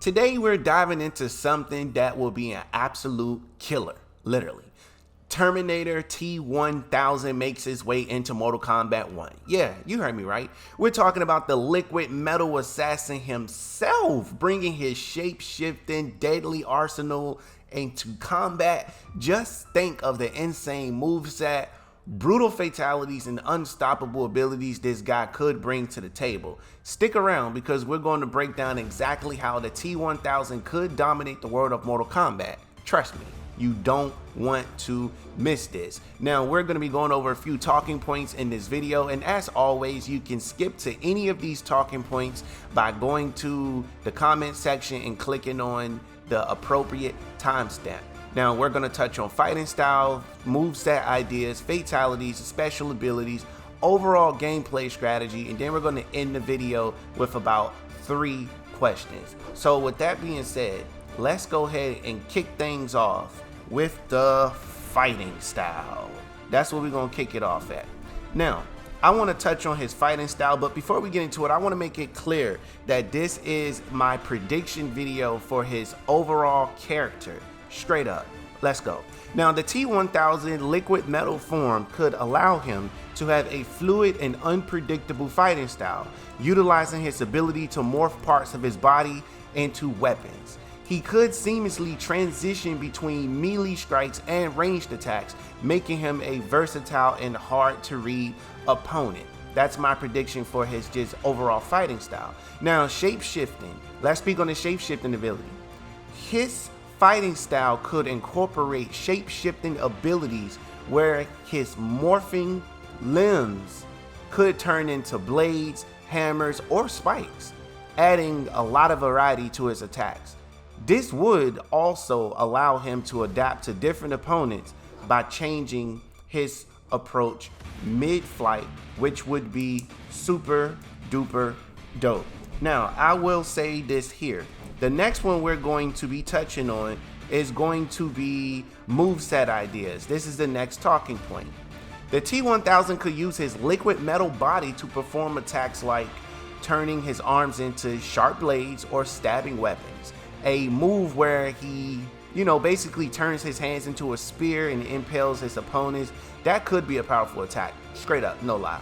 Today we're diving into something that will be an absolute killer, literally. Terminator T-1000 makes its way into Mortal Kombat 1. Yeah, you heard me right. We're talking about the liquid metal assassin himself, bringing his shape-shifting deadly arsenal into combat. Just think of the insane moveset, brutal fatalities, and unstoppable abilities this guy could bring to the table. Stick around because we're going to break down exactly how the T-1000 could dominate the world of Mortal Kombat. Trust me, you don't want to miss this. Now, we're going to be going over a few talking points in this video, and as always, you can skip to any of these talking points by going to the comment section and clicking on the appropriate timestamp. Now, we're going to touch on fighting style, moveset ideas, fatalities, special abilities, overall gameplay strategy, and then we're going to end the video with about 3 questions. So with that being said, let's go ahead and kick things off with the fighting style. That's what we're going to kick it off at. Now, I want to touch on his fighting style, but before we get into it, I want to make it clear that this is my prediction video for his overall character. Straight up, let's go. Now, the T-1000 liquid metal form could allow him to have a fluid and unpredictable fighting style, utilizing his ability to morph parts of his body into weapons. He could seamlessly transition between melee strikes and ranged attacks, making him a versatile and hard to read opponent. That's my prediction for his just overall fighting style. Now, shape-shifting. Let's speak on the shape-shifting ability. His fighting style could incorporate shape-shifting abilities where his morphing limbs could turn into blades, hammers, or spikes, adding a lot of variety to his attacks. This would also allow him to adapt to different opponents by changing his approach mid-flight, which would be super duper dope. Now, I will say this here. The next one we're going to be touching on is going to be moveset ideas. This is the next talking point. The T-1000 could use his liquid metal body to perform attacks like turning his arms into sharp blades or stabbing weapons. A move where he, basically turns his hands into a spear and impales his opponents. That could be a powerful attack. Straight up, no lie.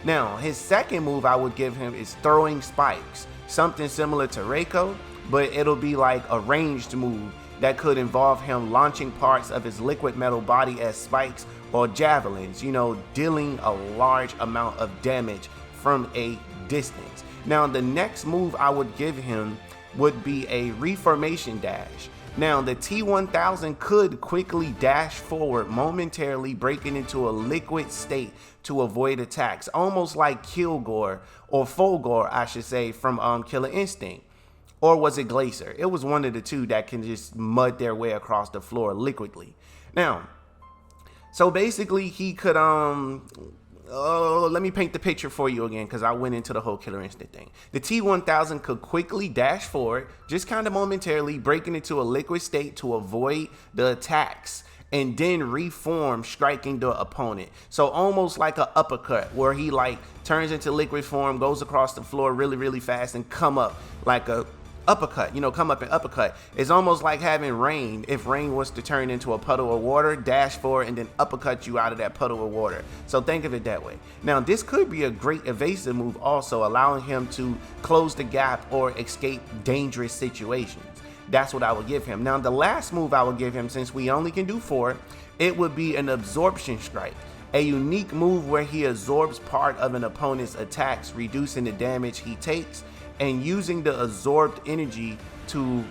Now, his second move I would give him is throwing spikes. Something similar to Reiko, but it'll be like a ranged move that could involve him launching parts of his liquid metal body as spikes or javelins, dealing a large amount of damage from a distance. Now, the next move I would give him would be a reformation dash. Now, the T-1000 could quickly dash forward, momentarily breaking into a liquid state to avoid attacks, almost like Kilgore, or Fulgore, I should say, from Killer Instinct. Or was it Glacier? It was one of the two that can just mud their way across the floor liquidly. Now, so basically he could, let me paint the picture for you again because I went into the whole Killer Instinct thing. The T-1000 could quickly dash forward, just kind of momentarily, breaking into a liquid state to avoid the attacks, and then reform, striking the opponent. So almost like an uppercut where he turns into liquid form, goes across the floor really, really fast and come up like a uppercut, come up and uppercut. It's almost like having Rain. If Rain was to turn into a puddle of water, dash forward and then uppercut you out of that puddle of water. So think of it that way. Now, this could be a great evasive move also, allowing him to close the gap or escape dangerous situations. That's what I would give him. Now, the last move I would give him, since we only can do 4, it would be an absorption strike. A unique move where he absorbs part of an opponent's attacks, reducing the damage he takes, and using the absorbed energy to,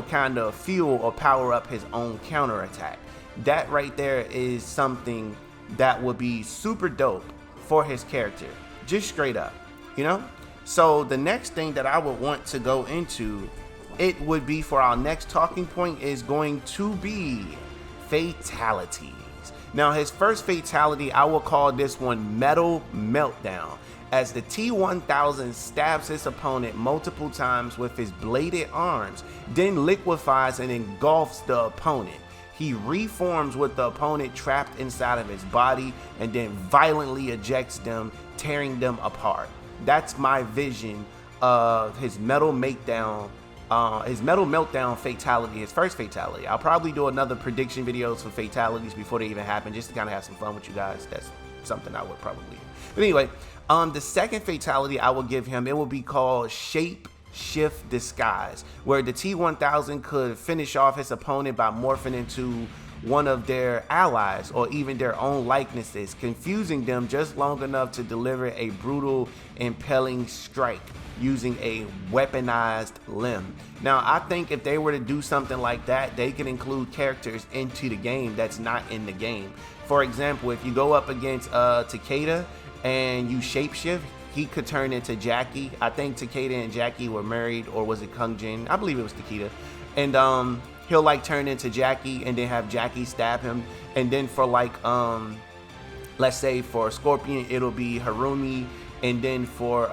kind of fuel or power up his own counterattack. That right there is something that would be super dope for his character, just straight up, So the next thing that I would want to go into, it would be for our next talking point, is going to be fatalities. Now, his first fatality, I will call this one Metal Meltdown, as the T-1000 stabs his opponent multiple times with his bladed arms, then liquefies and engulfs the opponent. He reforms with the opponent trapped inside of his body and then violently ejects them, tearing them apart. That's my vision of his Metal Meltdown his Metal Meltdown fatality, his first fatality. I'll probably do another prediction videos for fatalities before they even happen, just to kind of have some fun with you guys. That's something I would probably do. But anyway, the second fatality I will give him, it will be called Shapeshift Disguise, where the T-1000 could finish off his opponent by morphing into one of their allies or even their own likenesses, confusing them just long enough to deliver a brutal, impelling strike using a weaponized limb. Now, I think if they were to do something like that, they could include characters into the game that's not in the game. For example, if you go up against Takeda and you shapeshift, he could turn into Jackie. I think Takeda and Jackie were married, or was it Kung Jin? I believe it was Takeda. And he'll like turn into Jackie and then have Jackie stab him. And then for like, let's say for Scorpion, it'll be Harumi. And then for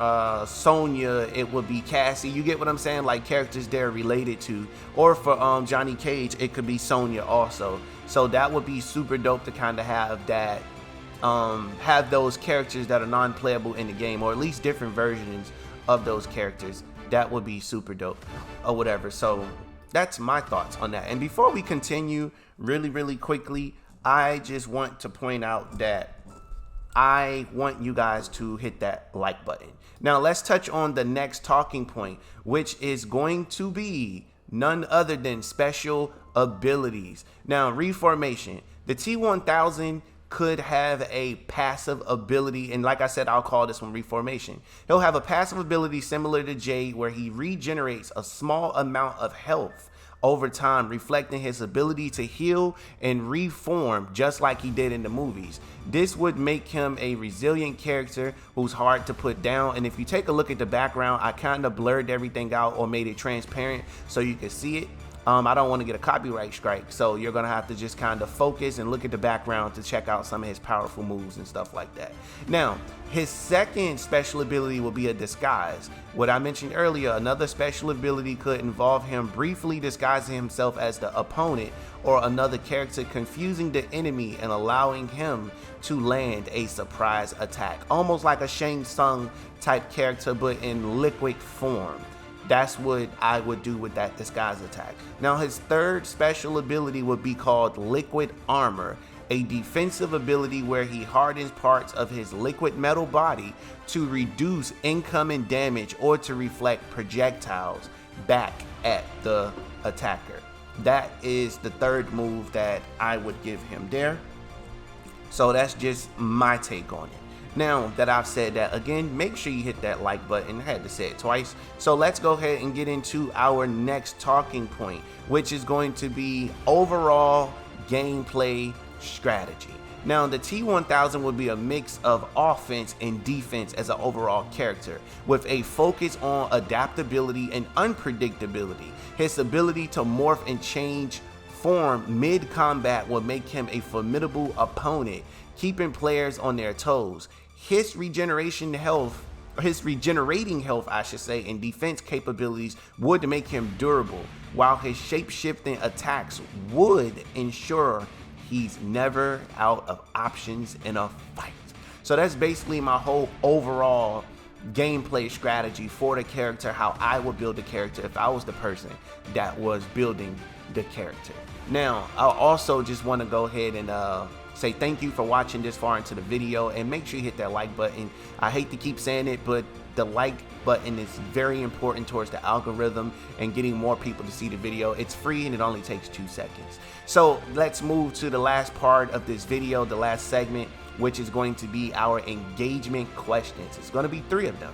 Sonya, it would be Cassie. You get what I'm saying? Like characters they're related to. Or for Johnny Cage, it could be Sonya also. So that would be super dope to kind of have that, have those characters that are non-playable in the game, or at least different versions of those characters. That would be super dope or whatever. So that's my thoughts on that. And before we continue, really quickly, I just want to point out that I want you guys to hit that like button. Now let's touch on the next talking point, which is going to be none other than special abilities. Now, reformation. The T-1000 could have a passive ability, and like I said, I'll call this one reformation. He'll have a passive ability similar to Jade, where he regenerates a small amount of health over time, reflecting his ability to heal and reform just like he did in the movies. This would make him a resilient character who's hard to put down. And if you take a look at the background, I kind of blurred everything out or made it transparent so you can see it. I don't want to get a copyright strike, so you're gonna have to just kind of focus and look at the background to check out some of his powerful moves and stuff like that. Now, his second special ability will be a disguise. What I mentioned earlier, another special ability could involve him briefly disguising himself as the opponent or another character, confusing the enemy and allowing him to land a surprise attack, almost like a Shang Tsung type character but in liquid form. That's what I would do with that disguise attack. Now, his third special ability would be called Liquid Armor, a defensive ability where he hardens parts of his liquid metal body to reduce incoming damage or to reflect projectiles back at the attacker. That is the third move that I would give him there. So that's just my take on it. Now that I've said that, again, make sure you hit that like button. I had to say it twice. So let's go ahead and get into our next talking point, which is going to be overall gameplay strategy. Now, the T-1000 will be a mix of offense and defense as an overall character, with a focus on adaptability and unpredictability. His ability to morph and change form mid-combat will make him a formidable opponent, keeping players on their toes. His regenerating health, I should say, and defense capabilities would make him durable, while his shape-shifting attacks would ensure he's never out of options in a fight. So that's basically my whole overall gameplay strategy for the character, how I would build the character if I was the person that was building the character. Now, I also just want to go ahead and say thank you for watching this far into the video, and make sure you hit that like button. I hate to keep saying it, but the like button is very important towards the algorithm and getting more people to see the video. It's free and it only takes 2 seconds. So let's move to the last part of this video, the last segment, which is going to be our engagement questions. It's going to be 3 of them.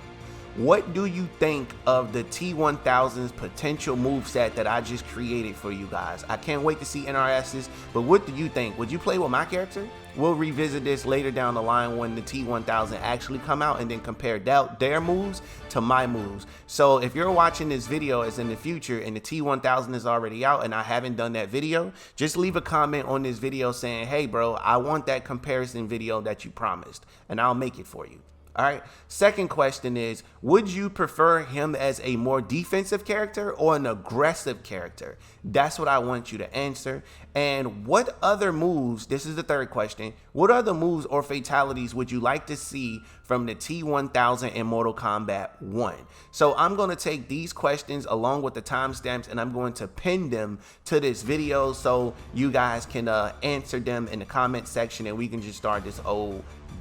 What do you think of the T-1000's potential moveset that I just created for you guys? I can't wait to see NRS's, but what do you think? Would you play with my character? We'll revisit this later down the line when the T-1000 actually come out, and then compare their moves to my moves. So if you're watching this video as in the future and the T-1000 is already out and I haven't done that video, just leave a comment on this video saying, hey bro, I want that comparison video that you promised, and I'll make it for you. All right. Second question is, would you prefer him as a more defensive character or an aggressive character? That's what I want you to answer. And what other moves, this is the third question, what other moves or fatalities would you like to see from the T-1000 in Mortal Kombat 1? So I'm going to take these questions along with the timestamps and I'm going to pin them to this video so you guys can answer them in the comment section and we can just start this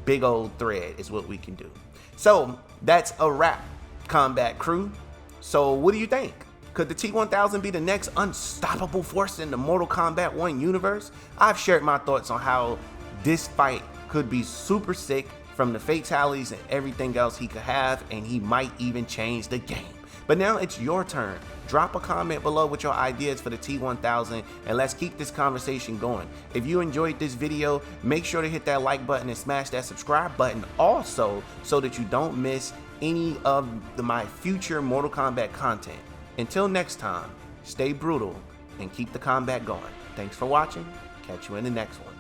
big old thread is what we can do. So that's a wrap, Combat Crew. So what do you think? Could the T-1000 be the next unstoppable force in the Mortal Kombat 1 universe? I've shared my thoughts on how this fight could be super sick from the fatalities and everything else he could have, and he might even change the game. But now it's your turn. Drop a comment below with your ideas for the T-1000 and let's keep this conversation going. If you enjoyed this video, make sure to hit that like button and smash that subscribe button also so that you don't miss any of my future Mortal Kombat content. Until next time, stay brutal and keep the combat going. Thanks for watching. Catch you in the next one.